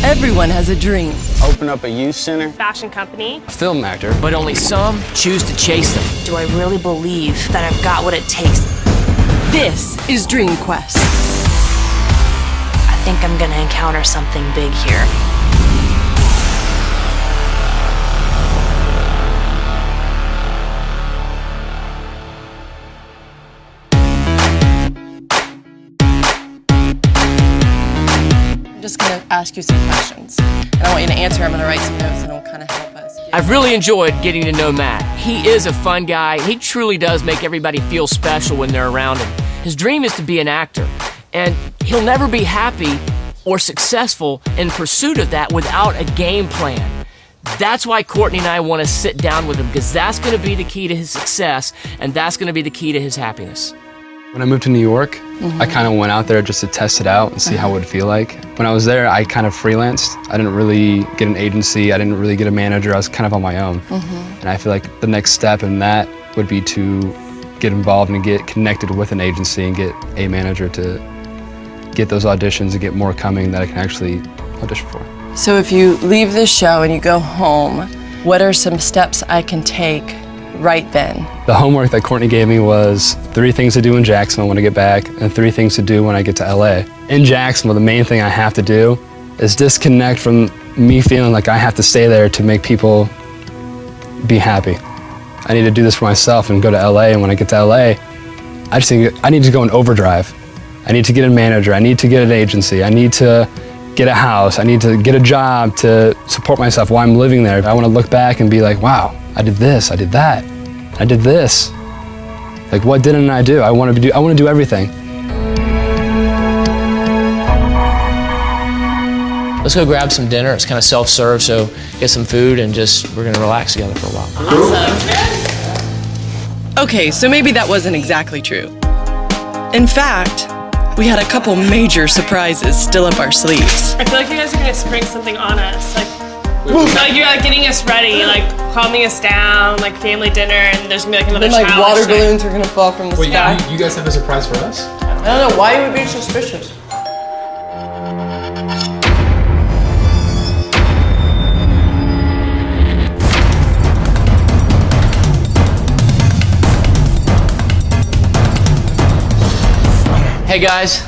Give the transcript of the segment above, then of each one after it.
Everyone has a dream. Open up a youth center. Fashion company. A film actor. But only some choose to chase them. Do I really believe that I've got what it takes? This is Dream Quest. I think I'm gonna encounter something big here. I'm just gonna ask you some questions, and I want you to answer. I'm gonna write some notes, and it'll kind of help us. I've really enjoyed getting to know Matt. He is a fun guy. He truly does make everybody feel special when they're around him. His dream is to be an actor, and he'll never be happy or successful in pursuit of that without a game plan. That's why Courtney and I want to sit down with him, because that's going to be the key to his success, and that's going to be the key to his happiness. When I moved to New York, I kind of went out there just to test it out and see how it would feel like. When I was there, I kind of freelanced. I didn't really get an agency. I didn't really get a manager. I was kind of on my own. And I feel like the next step in that would be to get involved and get connected with an agency and get a manager to get those auditions and get more coming that I can actually audition for. So if you leave this show and you go home, what are some steps I can take right then? The homework that Courtney gave me was 3 things to do in Jacksonville when I get back and 3 things to do when I get to LA. In Jacksonville, the main thing I have to do is disconnect from me feeling like I have to stay there to make people be happy. I need to do this for myself and go to LA, and when I get to LA, I need to go in overdrive. I need to get a manager, I need to get an agency, I need to get a house, I need to get a job to support myself while I'm living there. I want to look back and be like, wow, I did this, I did that, I did this. Like, what didn't I do? I want to do everything. Let's go grab some dinner. It's kind of self-serve, so get some food and we're gonna relax together for a while. Okay, so maybe that wasn't exactly true. In fact, we had a couple major surprises still up our sleeves. I feel like you guys are gonna spring something on us. Like you're like getting us ready, like calming us down, like family dinner, and there's gonna be like another Then challenge. water balloons are gonna fall from the sky. You guys have a surprise for us? I don't know, why you would be suspicious? Hey guys,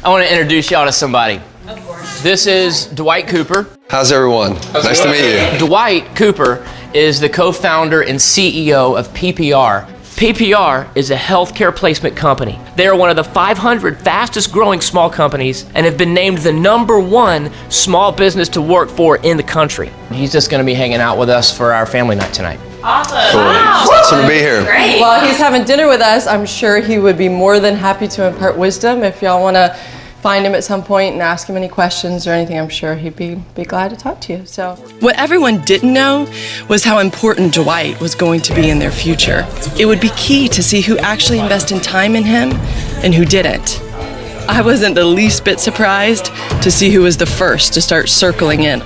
I want to introduce y'all to somebody. Of course. This is Dwight Cooper. How's everyone? Nice to meet you. Dwight Cooper is the co-founder and CEO of PPR. PPR is a healthcare placement company. They are one of the 500 fastest growing small companies and have been named the #1 small business to work for in the country. He's just going to be hanging out with us for our family night tonight. Awesome. Cool. Awesome to be here. Great. While he's having dinner with us, I'm sure he would be more than happy to impart wisdom. If y'all want to find him at some point and ask him any questions or anything, I'm sure he'd be glad to talk to you. So, what everyone didn't know was how important Dwight was going to be in their future. It would be key to see who actually invested time in him and who didn't. I wasn't the least bit surprised to see who was the first to start circling in.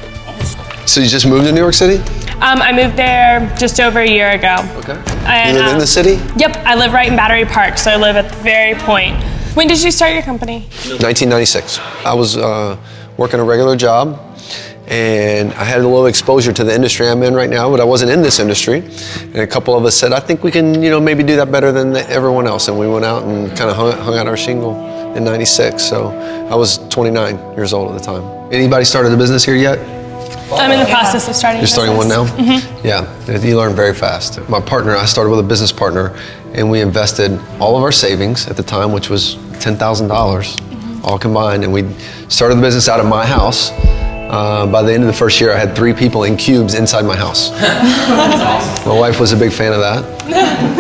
So you just moved to New York City? I moved there just over a year ago. Okay. And, You live in the city? Yep, I live right in Battery Park, so I live at the very point. When did you start your company? 1996. I was working a regular job, and I had a little exposure to the industry I'm in right now, but I wasn't in this industry. And a couple of us said, I think we can, maybe do that better than everyone else. And we went out and kind of hung out our shingle in 96. So I was 29 years old at the time. Anybody started a business here yet? I'm in the process of starting. You're starting one now? Mm-hmm. Yeah, you learn very fast. My partner, I started with a business partner, and we invested all of our savings at the time, which was $10,000, all combined, and we started the business out of my house. By the end of the first year, I had 3 people in cubes inside my house. My wife was a big fan of that.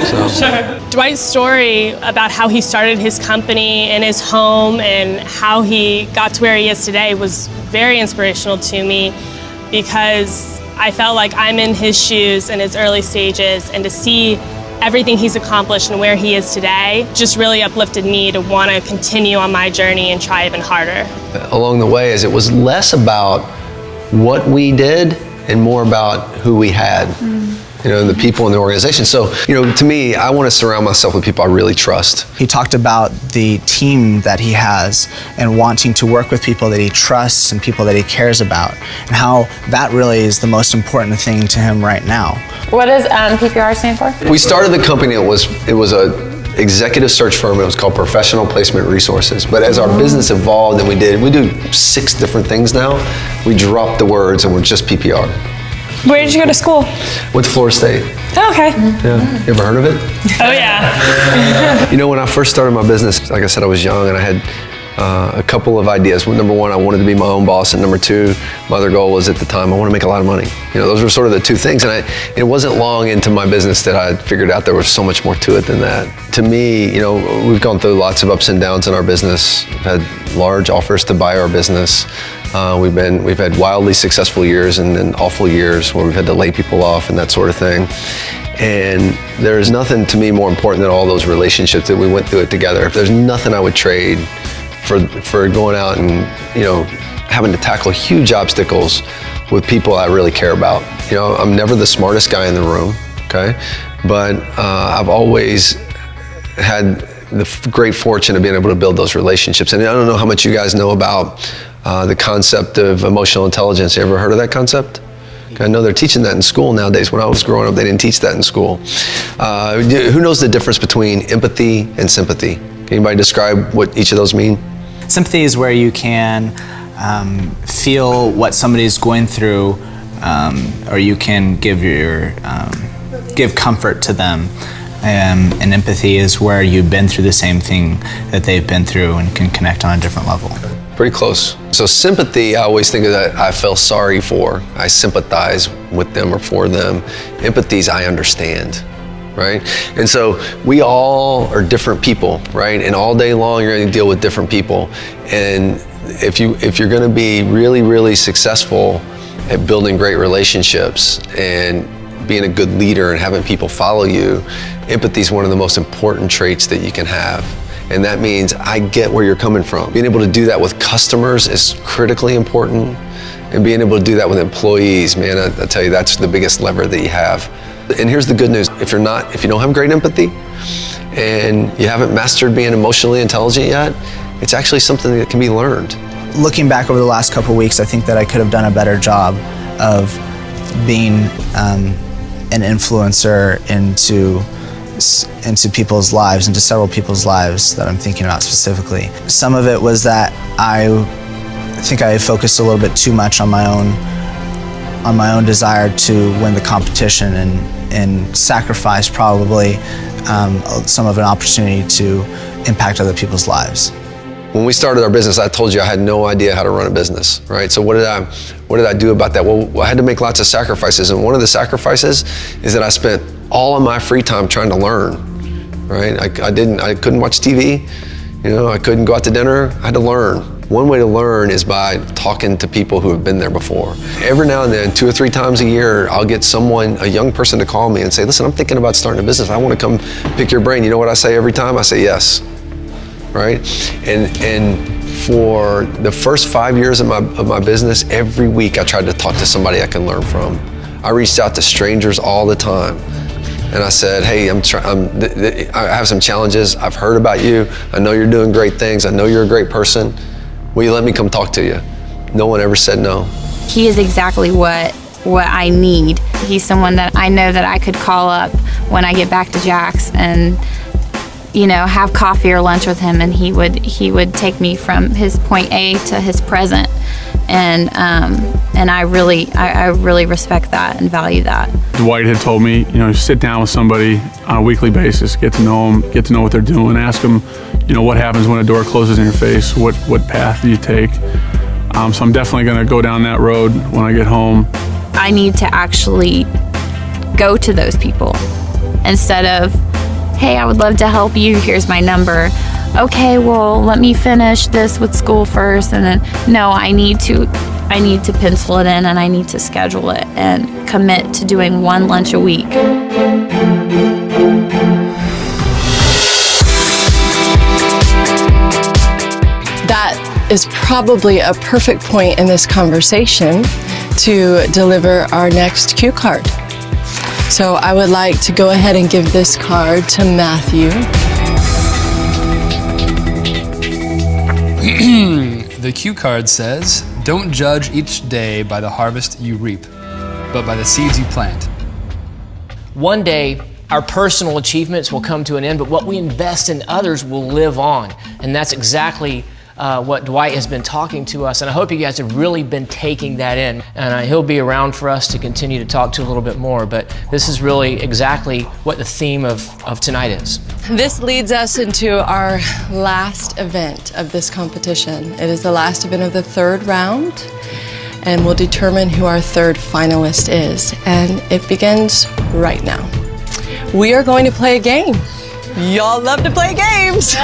So. Sure. Dwight's story about how he started his company in his home and how he got to where he is today was very inspirational to me, because I felt like I'm in his shoes in his early stages, and to see everything he's accomplished and where he is today just really uplifted me to want to continue on my journey and try even harder. Along the way, as it was less about what we did and more about who we had. the people in the organization. So, to me, I want to surround myself with people I really trust. He talked about the team that he has and wanting to work with people that he trusts and people that he cares about, and how that really is the most important thing to him right now. What does PPR stand for? We started the company, it was a executive search firm. It was called Professional Placement Resources. But as our business evolved and we do 6 different things now, we dropped the words and we're just PPR. Where did you go to school? Went to Florida State. Oh, okay. Yeah. You ever heard of it? Oh, yeah. When I first started my business, like I said, I was young and I had a couple of ideas. Number one, I wanted to be my own boss, and number two, my other goal was at the time, I want to make a lot of money. Those were sort of the 2 things, and it wasn't long into my business that I figured out there was so much more to it than that. To me, we've gone through lots of ups and downs in our business. We've had large offers to buy our business. We've had wildly successful years and then awful years where we've had to lay people off and that sort of thing. And there's nothing to me more important than all those relationships that we went through it together. If there's nothing I would trade for going out and having to tackle huge obstacles with people I really care about. I'm never the smartest guy in the room, okay? But I've always had the great fortune of being able to build those relationships. And I don't know how much you guys know about the concept of emotional intelligence. You ever heard of that concept? I know they're teaching that in school nowadays. When I was growing up, they didn't teach that in school. Who knows the difference between empathy and sympathy? Can anybody describe what each of those mean? Sympathy is where you can feel what somebody's going through, or you can give comfort to them. And empathy is where you've been through the same thing that they've been through and can connect on a different level. Pretty close. So sympathy, I always think of that I feel sorry for. I sympathize with them or for them. Empathy is I understand. Right? And so we all are different people, right? And all day long you're going to deal with different people. And if you're going to be really, really successful at building great relationships and being a good leader and having people follow you, empathy is one of the most important traits that you can have. And that means I get where you're coming from. Being able to do that with customers is critically important. And being able to do that with employees, man, I tell you, that's the biggest lever that you have. And here's the good news, if you don't have great empathy and you haven't mastered being emotionally intelligent yet, it's actually something that can be learned. Looking back over the last couple of weeks, I think that I could have done a better job of being an influencer into people's lives, into several people's lives that I'm thinking about specifically. Some of it was that I think I focused a little bit too much on my own desire to win the competition and sacrifice probably some of an opportunity to impact other people's lives. When we started our business, I told you I had no idea how to run a business, right? So what did I do about that? Well, I had to make lots of sacrifices, and one of the sacrifices is that I spent all of my free time trying to learn, right? I couldn't watch TV, I couldn't go out to dinner. I had to learn. One way to learn is by talking to people who have been there before. Every now and then, 2 or 3 times a year, I'll get a young person to call me and say, listen, I'm thinking about starting a business. I want to come pick your brain. You know what I say every time? I say yes, right? And for the first 5 years of my business, every week I tried to talk to somebody I can learn from. I reached out to strangers all the time. And I said, hey, I have some challenges. I've heard about you. I know you're doing great things. I know you're a great person. Will you let me come talk to you? No one ever said no. He is exactly what I need. He's someone that I know that I could call up when I get back to Jax and, have coffee or lunch with him, and he would take me from his point A to his present. And I really respect that and value that. Dwight had told me, sit down with somebody on a weekly basis, get to know them, get to know what they're doing, ask them, what happens when a door closes in your face, what path do you take? So I'm definitely going to go down that road when I get home. I need to actually go to those people instead of, hey, I would love to help you, here's my number. Okay, well, let me finish this with school first, and then, no, I need to pencil it in, and I need to schedule it and commit to doing 1 lunch a week. That is probably a perfect point in this conversation to deliver our next cue card. So I would like to go ahead and give this card to Matthew. The cue card says, "Don't judge each day by the harvest you reap, but by the seeds you plant." One day, our personal achievements will come to an end, but what we invest in others will live on. And that's exactly what Dwight has been talking to us. And I hope you guys have really been taking that in. And he'll be around for us to continue to talk to a little bit more. But this is really exactly what the theme of tonight is. This leads us into our last event of this competition. It is the last event of the third round, and we'll determine who our third finalist is. And it begins right now. We are going to play a game. Y'all love to play games.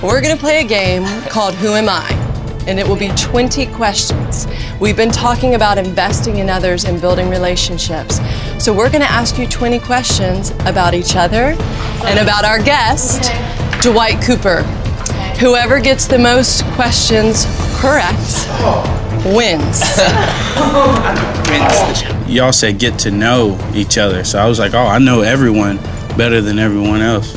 We're gonna play a game called Who Am I? And it will be 20 questions. We've been talking about investing in others and building relationships. So we're gonna ask you 20 questions about each other and about our guest, Dwight Cooper. Whoever gets the most questions correct wins. Y'all said get to know each other. So I was like, oh, I know everyone better than everyone else.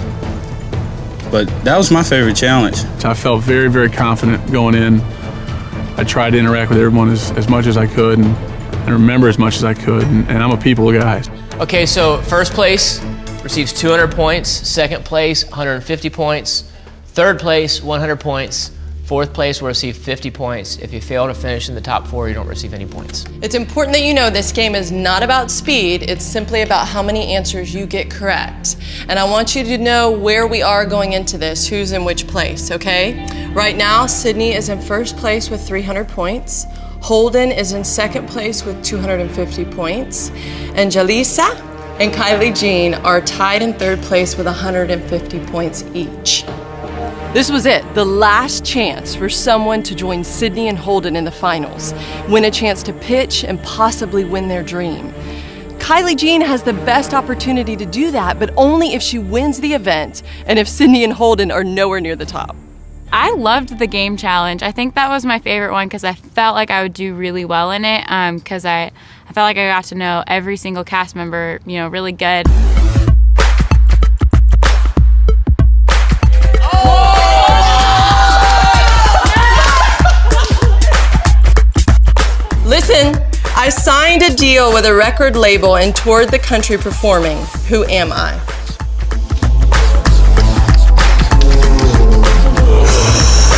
But that was my favorite challenge. I felt very, very confident going in. I tried to interact with everyone as much as I could and remember as much as I could. And I'm a people guy. Okay, so first place receives 200 points, second place 150 points, third place 100 points, fourth place will receive 50 points. If you fail to finish in the top 4, you don't receive any points. It's important that you know this game is not about speed, it's simply about how many answers you get correct. And I want you to know where we are going into this, who's in which place, okay? Right now, Sydney is in first place with 300 points. Holden is in second place with 250 points. And Jalisa and Kylie Jean are tied in third place with 150 points each. This was it, the last chance for someone to join Sydney and Holden in the finals, win a chance to pitch and possibly win their dream. Kylie Jean has the best opportunity to do that, but only if she wins the event and if Sydney and Holden are nowhere near the top. I loved the game challenge. I think that was my favorite one because I felt like I would do really well in it because I felt like I got to know every single cast member, really good. Listen, I signed a deal with a record label and toured the country performing. Who am I?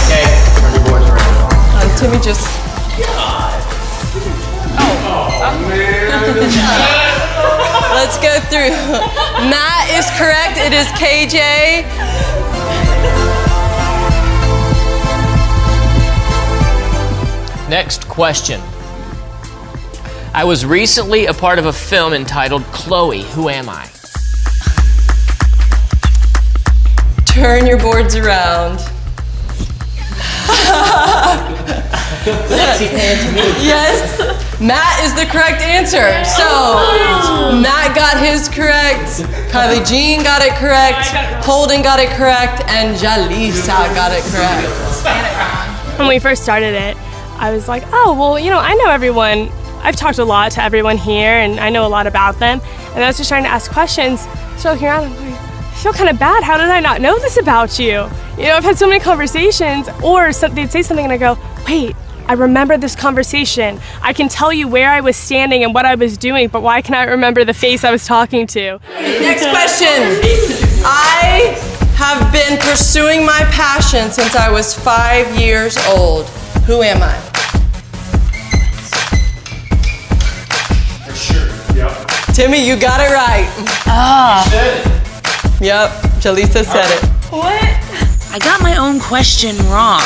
Okay, turn your boards around. Timmy just... Let's go through. Matt is correct, it is KJ. Next question. I was recently a part of a film entitled Chloe, Who Am I? Turn your boards around. Yes, Matt is the correct answer. So, Matt got his correct, Kylie Jean got it correct, Holden got it correct, and Jalisa got it correct. When we first started it, I was like, oh, well, I know everyone. I've talked a lot to everyone here, and I know a lot about them. And I was just trying to ask questions. So looking around, I'm like, I feel kind of bad. How did I not know this about you? I've had so many conversations, or they'd say something and I go, wait, I remember this conversation. I can tell you where I was standing and what I was doing, but why can I remember the face I was talking to? Next question. I have been pursuing my passion since I was 5 years old. Who am I? For sure. Yep. Timmy, you got it right. Yep, Jalisa said it. What? I got my own question wrong.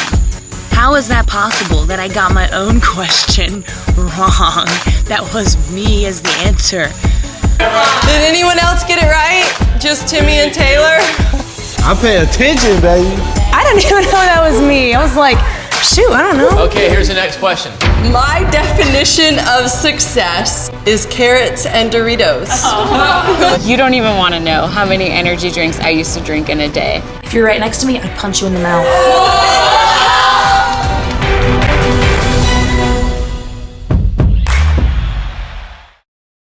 How is that possible that I got my own question wrong? That was me as the answer. Did anyone else get it right? Just Timmy and Taylor? I pay attention, baby. I didn't even know that was me. I was like, shoot, I don't know. Okay, here's the next question. My definition of success is carrots and Doritos. You don't even want to know how many energy drinks I used to drink in a day. If you're right next to me, I'd punch you in the mouth.